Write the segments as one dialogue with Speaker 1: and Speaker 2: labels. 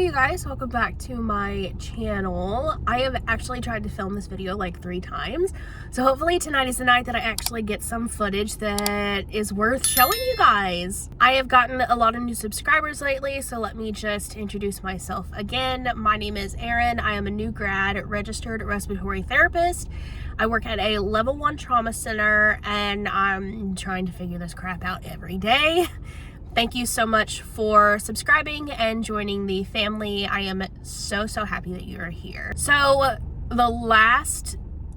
Speaker 1: you guys, welcome back to my channel. I have actually tried to film this video like 3 times, so hopefully tonight is the night that I actually get some footage that is worth showing you guys. I have gotten a lot of new subscribers lately, so let me just introduce myself again. My name is Erin. I am a new grad registered respiratory therapist. I work at a level 1 trauma center, and I'm trying to figure this crap out every day. Thank you so much for subscribing and joining the family. I am so happy that you are here. So the last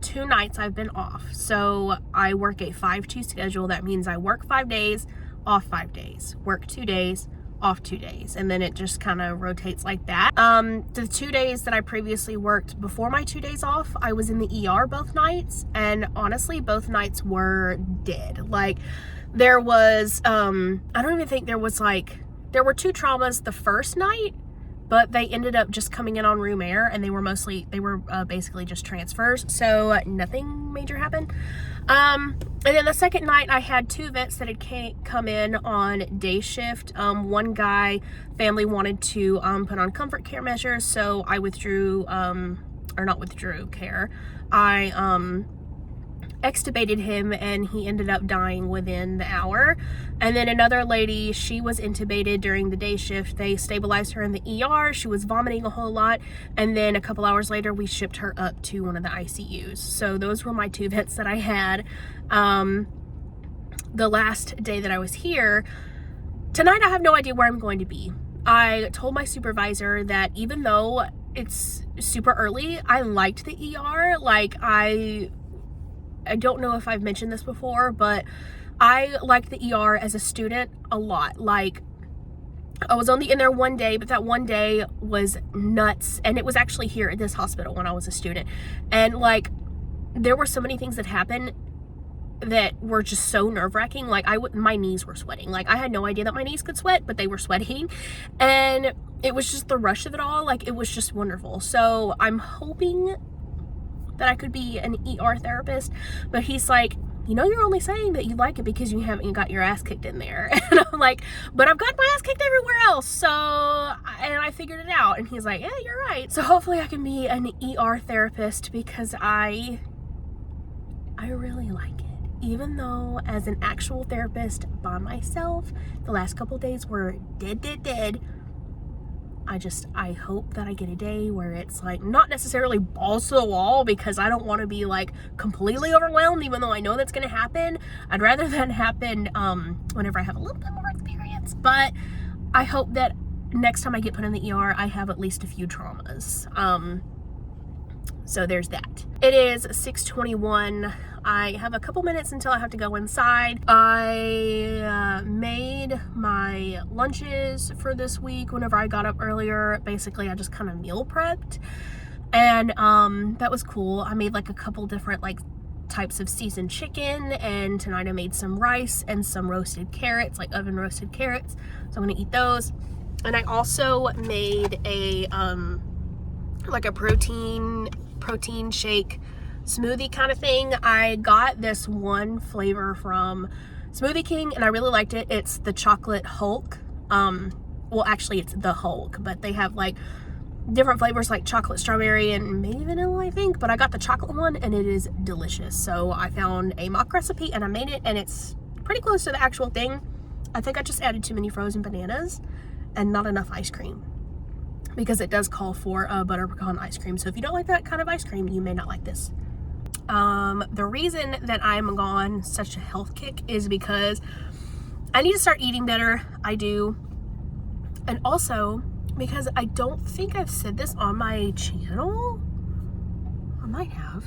Speaker 1: 2 nights I've been off. So I work a 5-2 schedule. That means I work 5 days, off 5 days, work 2 days, off 2 days, and then it just kind of rotates like that. The 2 days that I previously worked before my 2 days off, I was in the ER both nights, and honestly both nights were dead. Like, there was I don't even think there was, like, there were 2 traumas the first night, but they ended up just coming in on room air, and they were basically just transfers, so nothing major happened. And then the second night I had 2 vets that had come in on day shift. One guy, family wanted to put on comfort care measures, so I withdrew, or not withdrew care, I extubated him, and he ended up dying within the hour. And then another lady, she was intubated during the day shift. They stabilized her in the ER. She was vomiting a whole lot, and then a couple hours later we shipped her up to one of the ICUs. So those were my 2 vets that I had the last day that I was here. Tonight I have no idea where I'm going to be. I told my supervisor that even though it's super early, I liked the ER. Like, I don't know if I've mentioned this before, but I liked the ER as a student a lot. Like, I was only in there 1 day, but that 1 day was nuts. And it was actually here at this hospital when I was a student. And, like, there were so many things that happened that were just so nerve-wracking. Like, my knees were sweating. Like, I had no idea that my knees could sweat, but they were sweating. And it was just the rush of it all. Like, it was just wonderful. So I'm hoping that I could be an ER therapist, but he's like, you know, you're only saying that you like it because you haven't got your ass kicked in there. And I'm like, but I've got my ass kicked everywhere else, so, and I figured it out. And he's like, yeah, you're right. So hopefully I can be an ER therapist, because I really like it. Even though as an actual therapist by myself, the last couple days were dead. I hope that I get a day where it's like not necessarily balls to the wall, because I don't want to be like completely overwhelmed, even though I know that's going to happen. I'd rather that happen whenever I have a little bit more experience. But I hope that next time I get put in the ER, I have at least a few traumas. So there's that. It is 6:21. I have a couple minutes until I have to go inside. I made my lunches for this week whenever I got up earlier. Basically, I just kind of meal prepped, and that was cool. I made like a couple different like types of seasoned chicken, and tonight I made some rice and some roasted carrots, like oven roasted carrots. So I'm gonna eat those. And I also made a like a protein shake smoothie kind of thing. I got this one flavor from Smoothie King, and I really liked it. It's the chocolate Hulk. Well, actually it's the Hulk, but they have like different flavors like chocolate strawberry and maybe vanilla, I think, but I got the chocolate one and it is delicious. So I found a mock recipe and I made it, and it's pretty close to the actual thing. I think I just added too many frozen bananas and not enough ice cream, because it does call for a butter pecan ice cream. So if you don't like that kind of ice cream, you may not like this. The reason that I'm on such a health kick is because I need to start eating better. I do. And also because I don't think I've said this on my channel. I might have.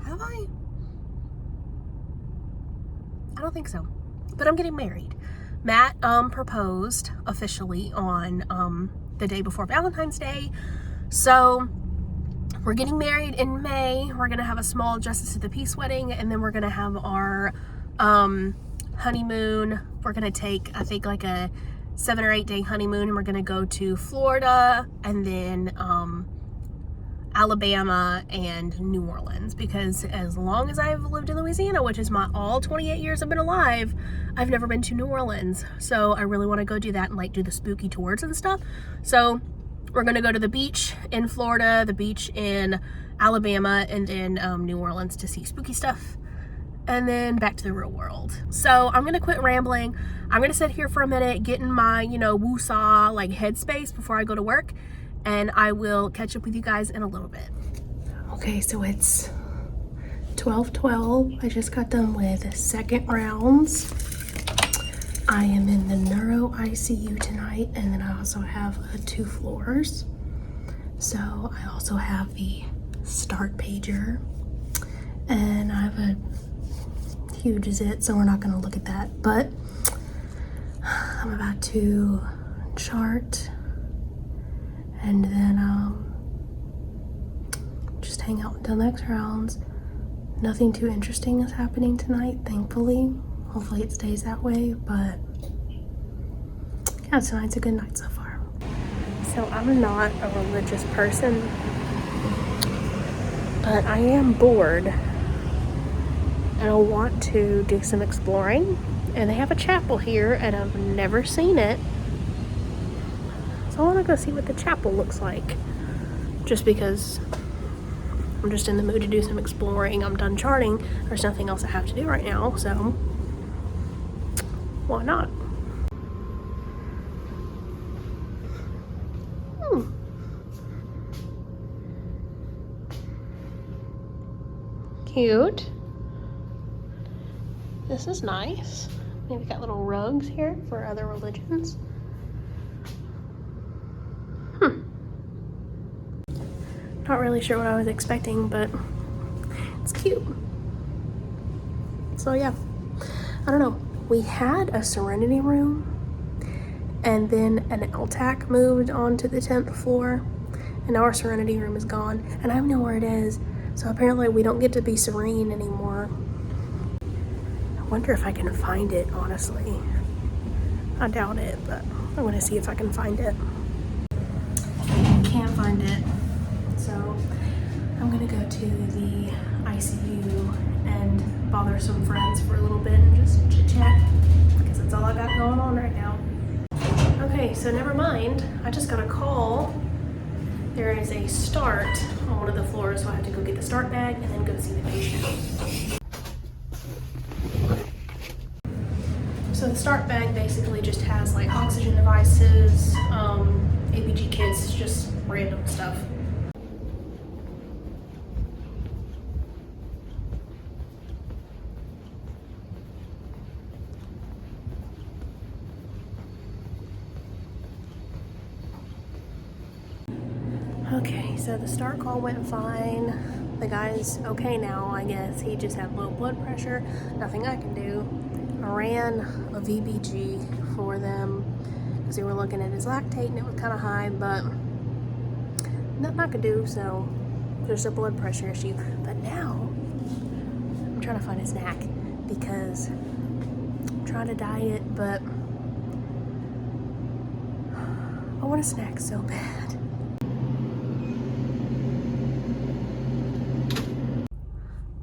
Speaker 1: Have I? I don't think so. But I'm getting married. Matt proposed officially on the day before Valentine's Day. So we're getting married in May. We're gonna have a small Justice of the Peace wedding, and then we're gonna have our honeymoon. We're gonna take, I think, like a 7 or 8 day honeymoon, and we're gonna go to Florida, and then Alabama, and New Orleans, because as long as I've lived in Louisiana, which is my all 28 years I've been alive, I've never been to New Orleans. So I really want to go do that and like do the spooky tours and stuff. So we're gonna go to the beach in Florida, the beach in Alabama, and in New Orleans to see spooky stuff, and then back to the real world. So I'm gonna quit rambling. I'm gonna sit here for a minute, get in my, woo-saw like headspace before I go to work, and I will catch up with you guys in a little bit. Okay, so it's 12:12. I just got done with second rounds. I am in the neuro ICU tonight, and then I also have 2 floors. So I also have the start pager, and I have a huge zit, so we're not going to look at that, but I'm about to chart and then just hang out until next rounds. Nothing too interesting is happening tonight, thankfully. Hopefully it stays that way, but yeah, tonight's a good night so far. So I'm not a religious person, but I am bored and I want to do some exploring, and they have a chapel here and I've never seen it, so I want to go see what the chapel looks like, just because I'm just in the mood to do some exploring. I'm done charting, there's nothing else I have to do right now, so why not? Cute. This is nice. Maybe got little rugs here for other religions. Not really sure what I was expecting, but it's cute. So yeah, I don't know. We had a Serenity Room, and then an LTAC moved on to the 10th floor, and now our Serenity Room is gone, and I don't know where it is. So apparently we don't get to be serene anymore. I wonder if I can find it, honestly. I doubt it, but I'm gonna see if I can find it. Can't find it. So I'm gonna go to the ICU and bother some friends for a little bit and just chit chat, because that's all I got going on right now. Okay, so never mind. I just got a call. There is a start on one of the floors, so I have to go get the start bag and then go see the patient. So the start bag basically just has like oxygen devices, ABG kits, just random stuff. Okay, so the start call went fine. The guy's okay now, I guess. He just had low blood pressure. Nothing I can do. I ran a VBG for them because they were looking at his lactate and it was kind of high, but nothing I could do, so there's a blood pressure issue. But now I'm trying to find a snack because I'm trying to diet, but I want a snack so bad.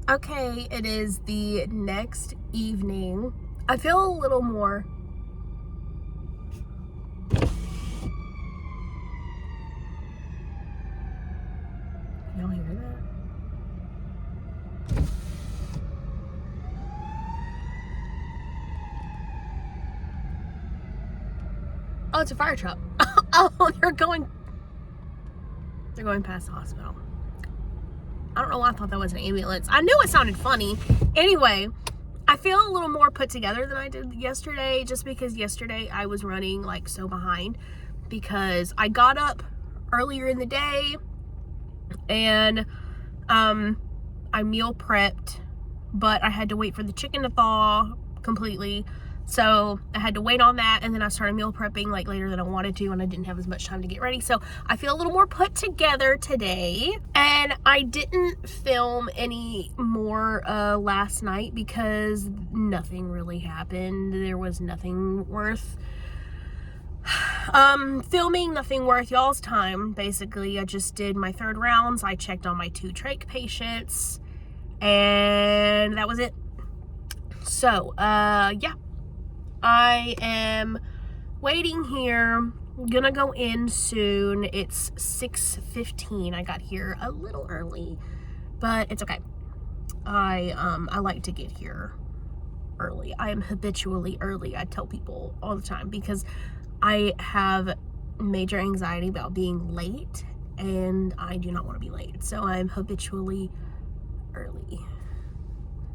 Speaker 1: Okay, it is the next evening. I feel a little more y'all hear that? Oh, it's a fire truck. Oh, they're going past the hospital. I don't know why I thought that was an ambulance. I knew it sounded funny. Anyway, I feel a little more put together than I did yesterday, just because yesterday I was running like so behind, because I got up earlier in the day and I meal prepped, but I had to wait for the chicken to thaw completely. So I had to wait on that, and then I started meal prepping like later than I wanted to, and I didn't have as much time to get ready. So I feel a little more put together today, and I didn't film any more last night because nothing really happened. There was nothing worth Filming nothing worth y'all's time. Basically, I just did my 3rd rounds. I checked on my 2 trach patients, and that was it. So, yeah, I am waiting here. Gonna go in soon. It's 6:15. I got here a little early, but it's okay. I like to get here early. I am habitually early. I tell people all the time because I have major anxiety about being late, and I do not want to be late. So I'm habitually early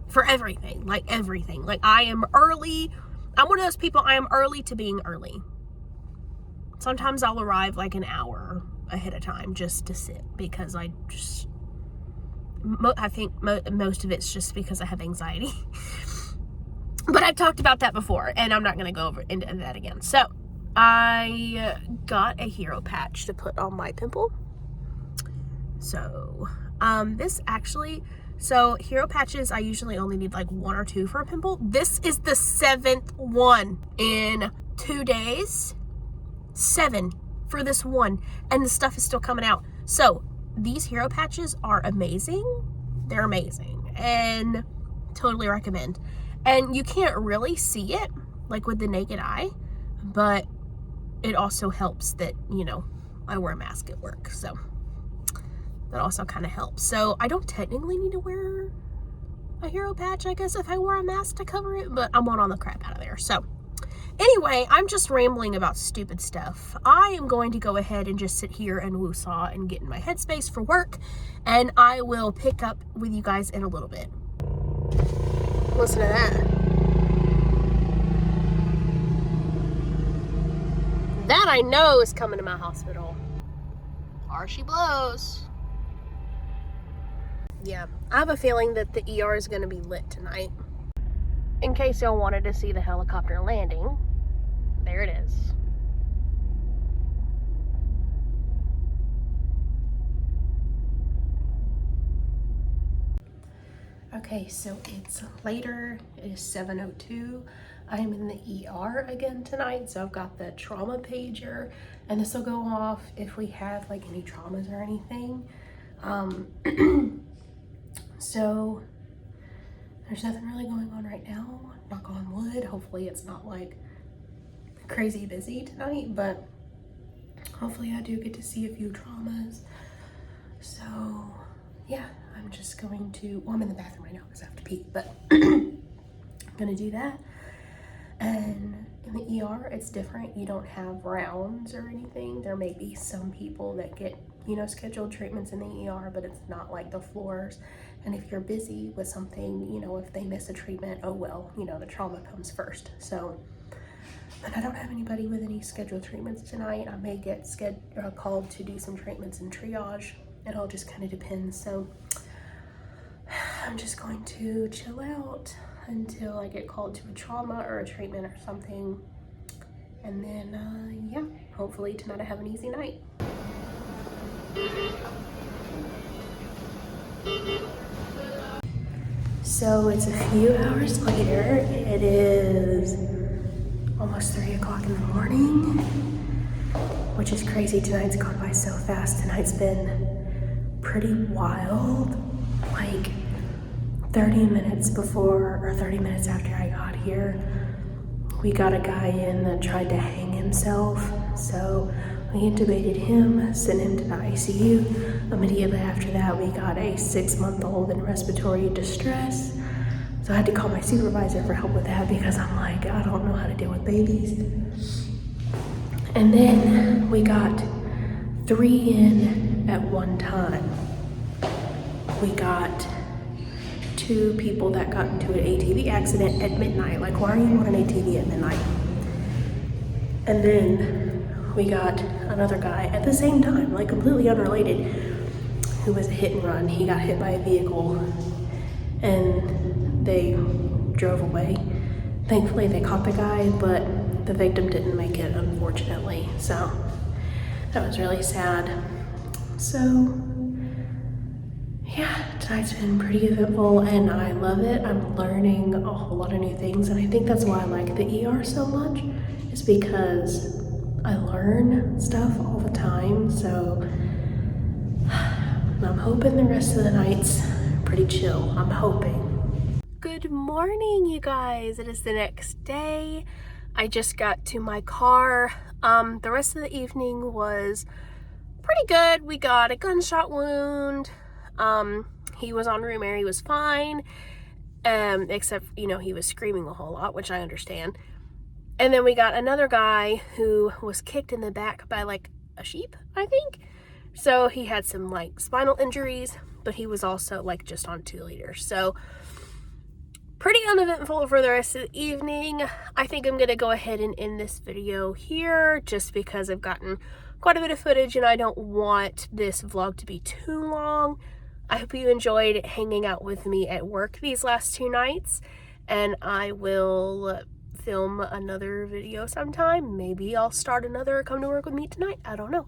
Speaker 1: for everything, like everything. Like, I am early. I'm one of those people, I am early to being early. Sometimes I'll arrive like an hour ahead of time just to sit, because I think most of it's just because I have anxiety. But I've talked about that before, and I'm not going to go into that again. So I got a hero patch to put on my pimple. So so hero patches, I usually only need like 1 or 2 for a pimple. This is the 7th one in 2 days. 7 for this one, and the stuff is still coming out. So these hero patches are amazing. They're amazing, and totally recommend. And you can't really see it like with the naked eye, but it also helps that, you know, I wear a mask at work, so that also kind of helps. So I don't technically need to wear a hero patch, I guess, if I wear a mask to cover it, but I'm on the crap out of there. So anyway, I'm just rambling about stupid stuff. I am going to go ahead and just sit here and woosah and get in my headspace for work, and I will pick up with you guys in a little bit. Listen to that. That I know is coming to my hospital. Or she blows. Yeah, I have a feeling that the ER is going to be lit tonight. In case y'all wanted to see the helicopter landing, there it is. Okay, so it's later. It is 7:02. I am in the ER again tonight, so I've got the trauma pager, and this will go off if we have like any traumas or anything. So there's nothing really going on right now. Knock on wood. Hopefully it's not like crazy busy tonight, but hopefully I do get to see a few traumas. So yeah, I'm just going to, well, I'm in the bathroom right now because I have to pee, but I'm gonna do that. And in the ER, it's different. You don't have rounds or anything. There may be some people that get, you know, scheduled treatments in the ER, but it's not like the floors. And if you're busy with something, you know, if they miss a treatment, oh well, you know, the trauma comes first. So, but I don't have anybody with any scheduled treatments tonight. I may get called to do some treatments in triage. It all just kind of depends. So I'm just going to chill out until I get called to a trauma or a treatment or something. And then, yeah, hopefully tonight I have an easy night. So it's a few hours later. It is almost 3 o'clock in the morning, which is crazy. Tonight's gone by so fast. Tonight's been pretty wild. Like 30 minutes before or 30 minutes after I got here, we got a guy in that tried to hang himself. So we intubated him, sent him to the ICU. Immediately after that, we got a 6-month-old in respiratory distress. So I had to call my supervisor for help with that because I'm like, I don't know how to deal with babies. And then we got 3 in at one time. We got 2 people that got into an ATV accident at midnight. Like, why are you on an ATV at midnight? And then we got another guy at the same time, like completely unrelated, who was a hit and run. He got hit by a vehicle and they drove away. Thankfully they caught the guy, but the victim didn't make it, unfortunately. So that was really sad. So yeah, tonight's been pretty eventful and I love it. I'm learning a whole lot of new things, and I think that's why I like the ER so much, is because I learn stuff all the time, so I'm hoping the rest of the night's pretty chill. I'm hoping. Good morning, you guys. It is the next day. I just got to my car. The rest of the evening was pretty good. We got a gunshot wound. He was on room air. He was fine. Except, he was screaming a whole lot, which I understand. And then we got another guy who was kicked in the back by like a sheep, I think. So he had some like spinal injuries, but he was also like just on 2 liters. So pretty uneventful for the rest of the evening. I think I'm going to go ahead and end this video here just because I've gotten quite a bit of footage and I don't want this vlog to be too long. I hope you enjoyed hanging out with me at work these last 2 nights, and I will film another video sometime. Maybe I'll start another come to work with me tonight. I don't know.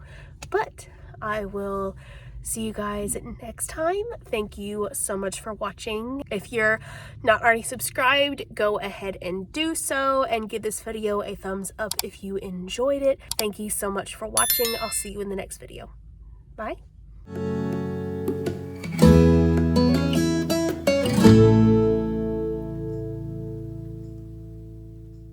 Speaker 1: But I will see you guys next time. Thank you so much for watching. If you're not already subscribed, go ahead and do so and give this video a thumbs up if you enjoyed it. Thank you so much for watching. I'll see you in the next video. Bye.